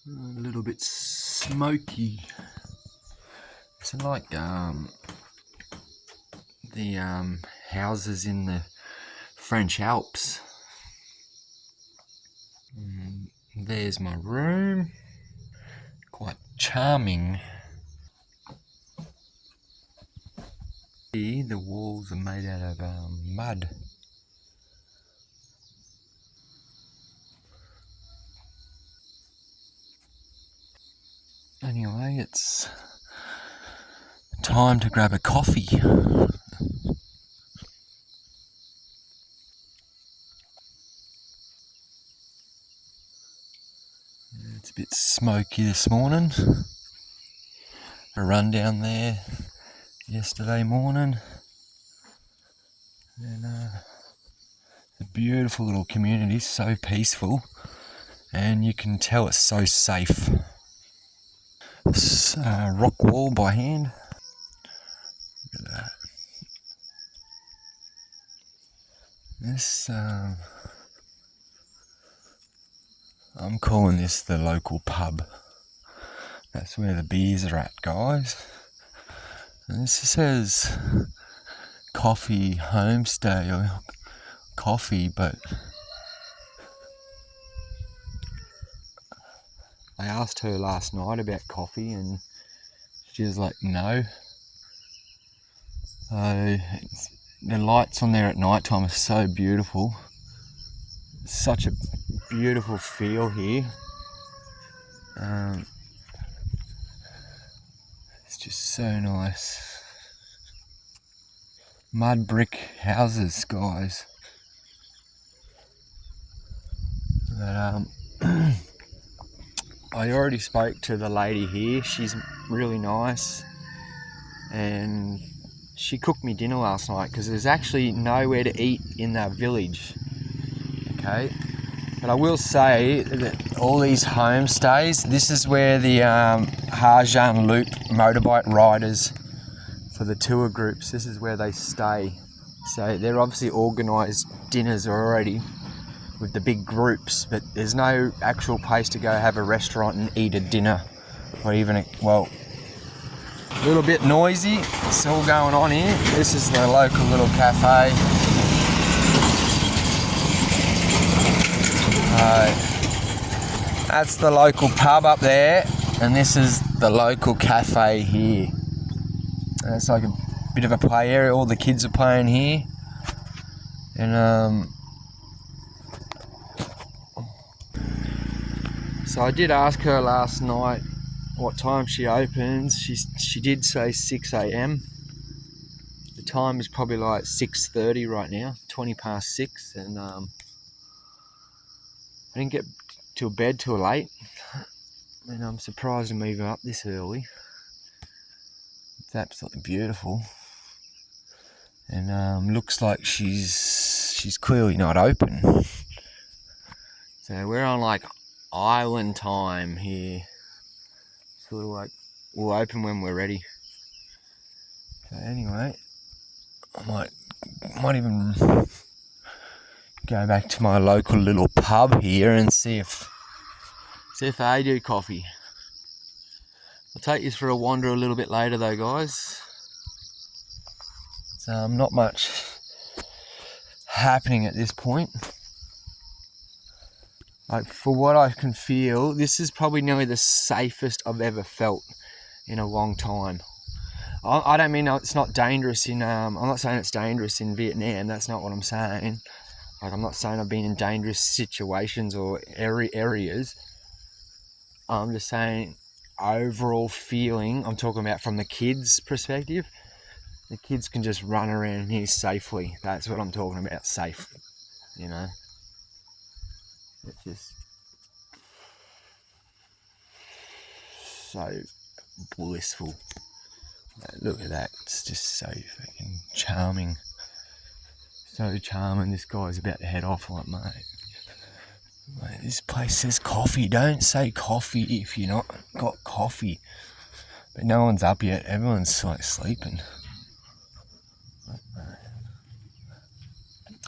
A little bit smoky. It's like the houses in the French Alps. There's my room. Quite charming. The walls are made out of mud. Anyway, it's time to grab a coffee. It's a bit smoky this morning. A run down there yesterday morning. And a beautiful little community, so peaceful. And you can tell it's so safe. This rock wall by hand. Look at that. This, I'm calling this the local pub. That's where the beers are at, guys. And this says coffee homestay or coffee, but I asked her last night about coffee and she was like, no. The lights on there at night time are so beautiful. Such a beautiful feel here. It's just so nice. Mud brick houses, guys. But I already spoke to the lady here. She's really nice, and she cooked me dinner last night because there's actually nowhere to eat in that village. Okay, but I will say that all these homestays, this is where the Harjan Loop motorbike riders for the tour groups, this is where they stay. So they're obviously organised dinners already with the big groups, but there's no actual place to go have a restaurant and eat a dinner, or even a little bit noisy. It's all going on here. This is the local little cafe. That's the local pub up there, and this is the local cafe here. And it's like a bit of a play area. All the kids are playing here, and so I did ask her last night what time she opens. She did say 6 a.m. The time is probably like 6:30 right now, 20 past 6, and I didn't get to bed till late, and I'm surprised I'm even up this early. It's absolutely beautiful, and looks like she's clearly not open. So we're on like island time here. Sort of like we'll open when we're ready. So anyway, I might even go back to my local little pub here and see if they do coffee. I'll take you for a wander a little bit later though, guys. So not much happening at this point. Like, for what I can feel, this is probably nearly the safest I've ever felt in a long time. I don't mean it's not dangerous in, I'm not saying it's dangerous in Vietnam, that's not what I'm saying. Like, I'm not saying I've been in dangerous situations or areas. I'm just saying overall feeling, I'm talking about from the kids' perspective. The kids can just run around here safely. That's what I'm talking about, safe, you know. It's just so blissful. Look at that, it's just so fucking charming. So charming. This guy's about to head off. Like, mate, this place says coffee. Don't say coffee if you're not got coffee. But no one's up yet. Everyone's like sleeping.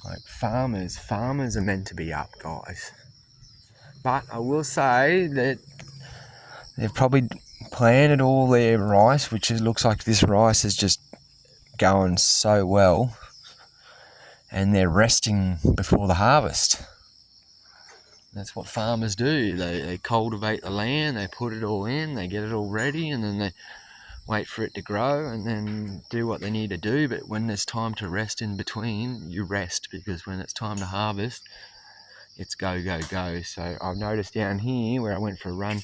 Like, farmers are meant to be up, guys. But I will say that they've probably planted all their rice, which it looks like this rice is just going so well, and they're resting before the harvest. That's what farmers do. They cultivate the land, they put it all in, they get it all ready, and then they wait for it to grow and then do what they need to do. But when there's time to rest in between, you rest, because when it's time to harvest, it's go, go, go. So I've noticed down here where I went for a run,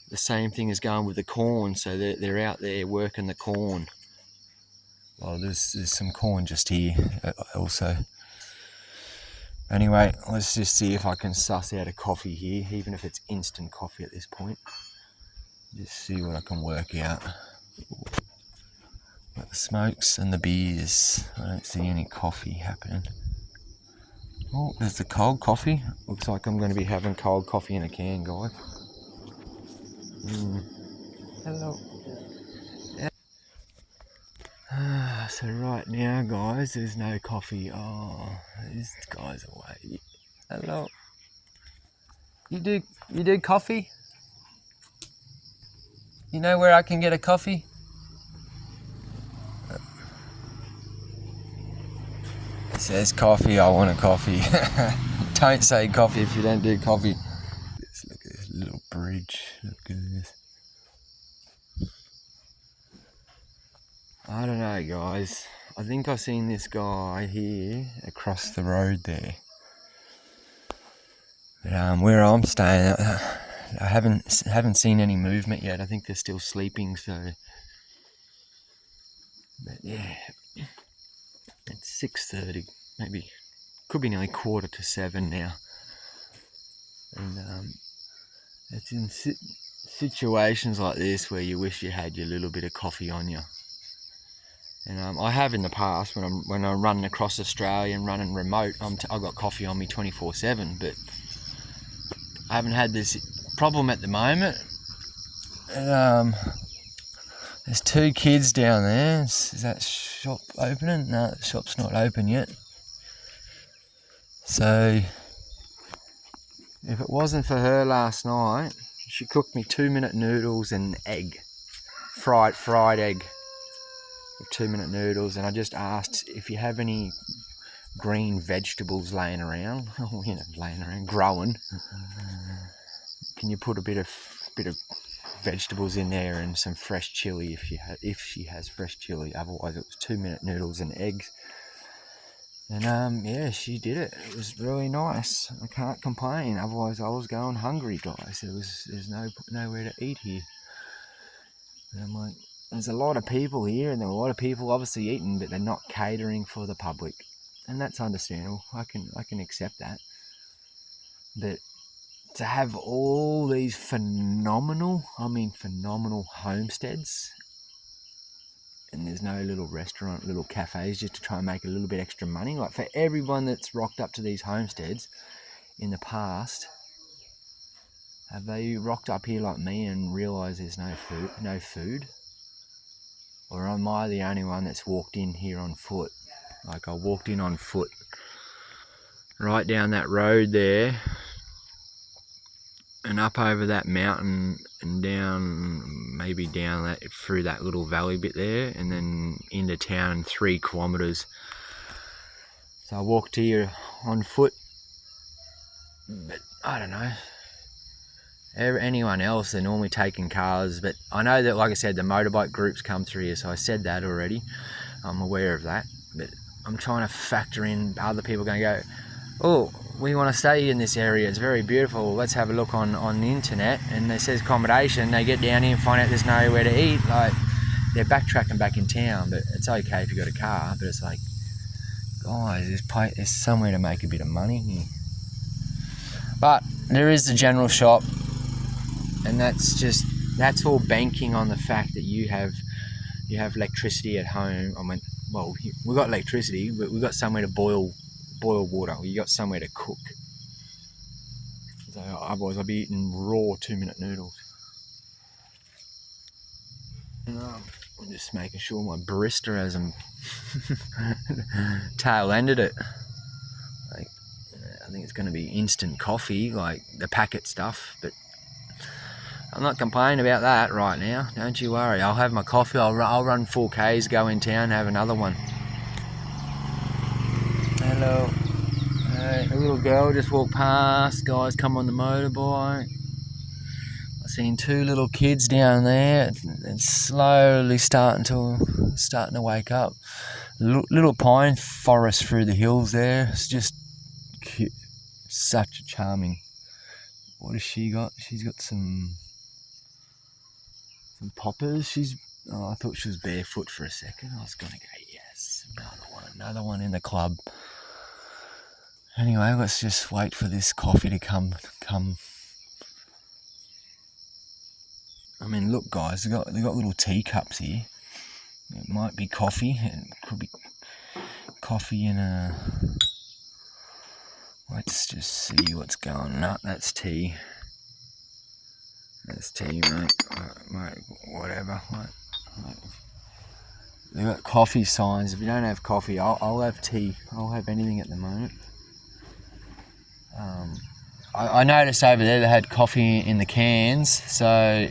the same thing is going with the corn. So they're out there working the corn. Well, there's some corn just here also. Anyway, let's just see if I can suss out a coffee here, even if it's instant coffee at this point. Just see what I can work out. Got the smokes and the beers. I don't see any coffee happening. Oh, there's the cold coffee. Looks like I'm going to be having cold coffee in a can, guys. Hello. So right now, guys, there's no coffee. Oh, these guys are away. Hello. You do coffee? You know where I can get a coffee? It says coffee, I want a coffee. Don't say coffee if you don't do coffee. Just look at this little bridge. Look at this. I don't know, guys. I think I've seen this guy here across the road there. But where I'm staying, I haven't seen any movement yet. I think they're still sleeping. So, but yeah, it's 6:30, maybe could be nearly 6:45 now. And it's in situations like this where you wish you had your little bit of coffee on you. And I have in the past when I'm running across Australia and running remote. I've got coffee on me 24/7, but I haven't had this problem at the moment. There's 2 kids down there. Is that shop opening? No, the shop's not open yet. So if it wasn't for her last night, she cooked me 2-minute noodles and egg, fried egg with 2-minute noodles. And I just asked if you have any green vegetables laying around, growing. Can you put a bit of vegetables in there and some fresh chili if she has fresh chili? Otherwise, it was 2-minute noodles and eggs. And yeah, she did it. It was really nice. I can't complain. Otherwise, I was going hungry, guys. There's nowhere to eat here. And I'm like, there's a lot of people here, and there are a lot of people obviously eating, but they're not catering for the public. And that's understandable. I can accept that. But to have all these phenomenal homesteads, and there's no little restaurant, little cafes just to try and make a little bit extra money. Like, for everyone that's rocked up to these homesteads in the past, have they rocked up here like me and realised there's no food? Or am I the only one that's walked in here on foot? Like, I walked in on foot right down that road there and up over that mountain and maybe down that through that little valley bit there, and then into town 3 kilometres. So I walked here on foot. But I don't know, anyone else, they're normally taking cars. But I know that, like I said, the motorbike groups come through here, so I said that already. I'm aware of that. But I'm trying to factor in other people going to go, oh, we want to stay in this area, it's very beautiful, let's have a look on the internet, and it says accommodation. They get down here and find out there's nowhere to eat. Like, they're backtracking back in town. But it's okay if you've got a car, but it's like, guys, there's somewhere to make a bit of money here. But there is the general shop, and that's all banking on the fact that you have electricity at home. I mean, well, we've got electricity, but we've got somewhere to boil water. You got somewhere to cook. So otherwise, I'll be eating raw 2-minute noodles. And, I'm just making sure my barista hasn't tail-ended it. Like, I think it's going to be instant coffee, like the packet stuff. But I'm not complaining about that right now. Don't you worry. I'll have my coffee. I'll run 4Ks, go in town, have another one. Hello. A little girl just walked past. Guys come on the motorbike. I seen 2 little kids down there. It's slowly starting to wake up. Little pine forest through the hills there. It's just cute. Such a charming. What has she got? She's got some poppers. I thought she was barefoot for a second. I was gonna go, yes, another one in the club. Anyway, let's just wait for this coffee to come. I mean, look, guys, they got little teacups here. It might be coffee. It could be coffee in a. Let's just see what's going on. No, that's tea. That's tea, mate. Mate, whatever. Mate. They've got coffee signs. If you don't have coffee, I'll have tea. I'll have anything at the moment. I noticed over there they had coffee in the cans, so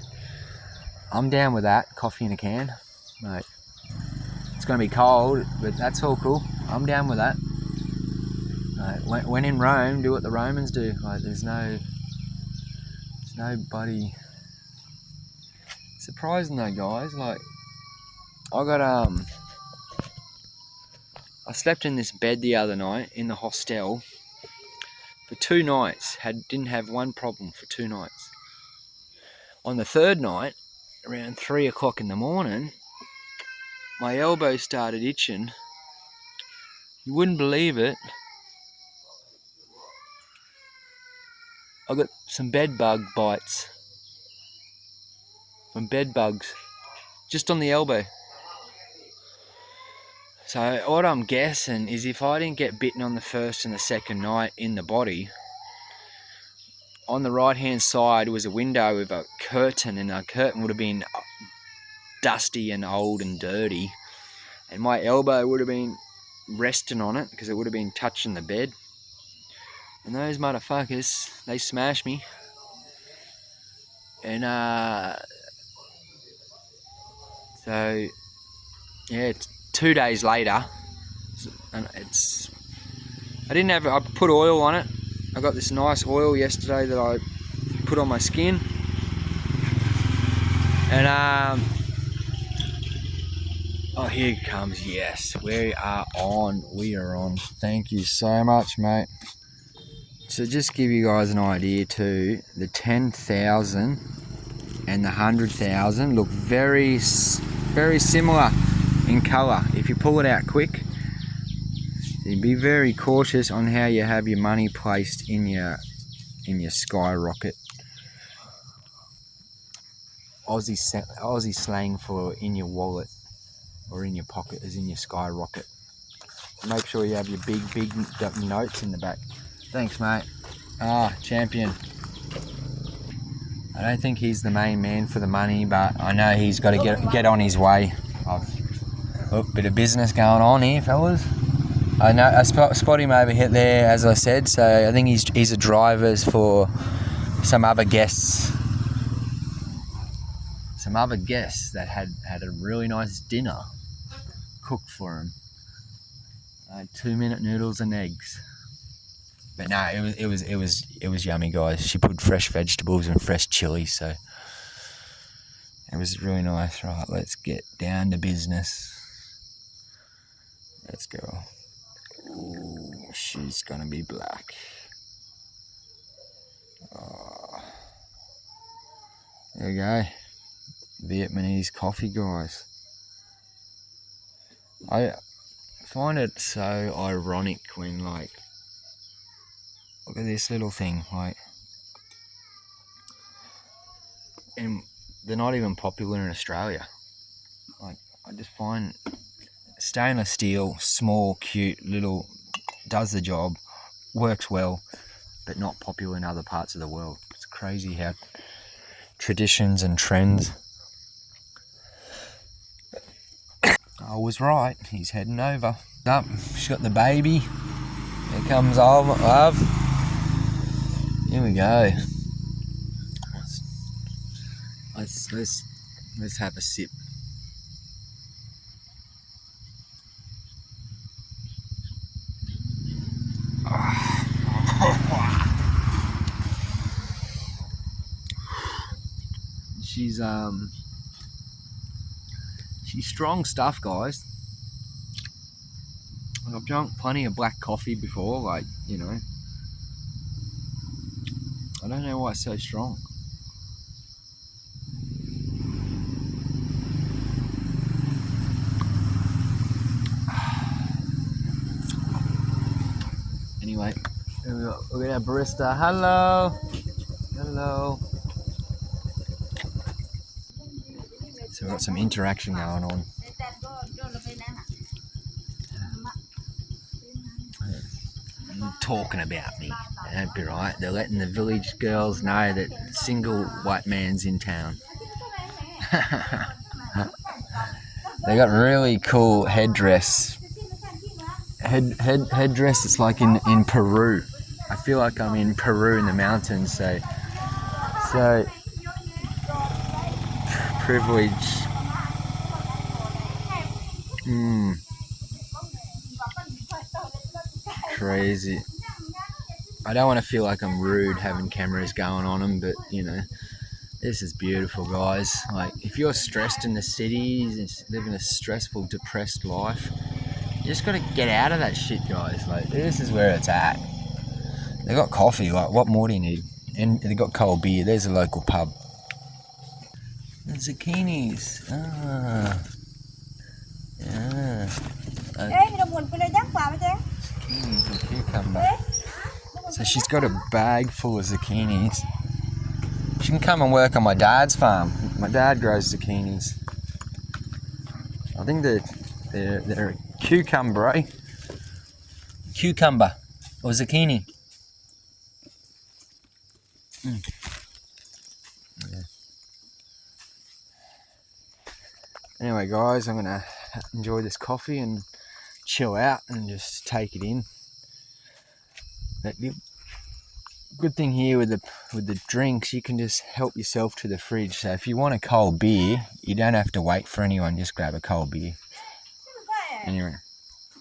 I'm down with that. Coffee in a can, mate. It's going to be cold, but that's all cool. I'm down with that. When in Rome, do what the Romans do. Like, there's nobody. Surprising though, guys. Like, I slept in this bed the other night in the hostel for 2 nights. Didn't have one problem for 2 nights. On the 3rd night, around 3 o'clock in the morning, my elbow started itching. You wouldn't believe it. I got some bed bug bites from bed bugs just on the elbow. So what I'm guessing is if I didn't get bitten on the 1st and the 2nd night in the body, on the right hand side was a window with a curtain, and the curtain would have been dusty and old and dirty, and my elbow would have been resting on it because it would have been touching the bed. And those motherfuckers, they smashed me. And so yeah, it's 2 days later, and I put oil on it. I got this nice oil yesterday that I put on my skin, and oh, here it comes. Yes, we are on. Thank you so much, mate. So just give you guys an idea too, the 10,000 and the 100,000 look very similar in colour. If you pull it out quick, so be very cautious on how you have your money placed in your skyrocket. Aussie slang for in your wallet or in your pocket is in your skyrocket. Make sure you have your big notes in the back. Thanks, mate. Champion. I don't think he's the main man for the money, but I know he's got to get on his way. Look, bit of business going on here, fellas. I know I spot him over here there, as I said. So I think he's a driver for some other guests. Some other guests that had a really nice dinner cooked for him. 2-minute noodles and eggs. But no, it was yummy, guys. She put fresh vegetables and fresh chili, so it was really nice. Right, let's get down to business. Let's go. Ooh, she's gonna be black. Oh. There we go. Vietnamese coffee, guys. I find it so ironic when, like, look at this little thing, like, and they're not even popular in Australia. Like, I just find stainless steel, small, cute, little, does the job, works well, but not popular in other parts of the world. It's crazy how traditions and trends. I was right, he's heading over. Up, she's got the baby. Here comes love. Here we go. Let's have a sip. She's strong stuff, guys. I've drunk plenty of black coffee before, like, you know. I don't know why it's so strong. Anyway, we're gonna barista. Hello. So we've got some interaction going on. Talking about me. That'd be right. They're letting the village girls know that single white man's in town. They got really cool headdress. Headdress. It's like in Peru. I feel like I'm in Peru in the mountains. So privilege. Crazy. I don't want to feel like I'm rude having cameras going on them, but you know, this is beautiful, guys. Like, if you're stressed in the cities, living a stressful, depressed life, you just got to get out of that shit, guys. Like, this is where it's at. They got coffee. Like, what more do you need? And they got cold beer. There's a local pub. The zucchinis. Yeah. Zucchinis and cucumber. So she's got a bag full of zucchinis. She can come and work on my dad's farm. My dad grows zucchinis. I think they're cucumber, eh? Cucumber or zucchini. Yeah. Anyway, guys, I'm gonna enjoy this coffee and chill out and just take it in. But the good thing here with the drinks, you can just help yourself to the fridge. So if you want a cold beer, you don't have to wait for anyone. Just grab a cold beer. Anyway.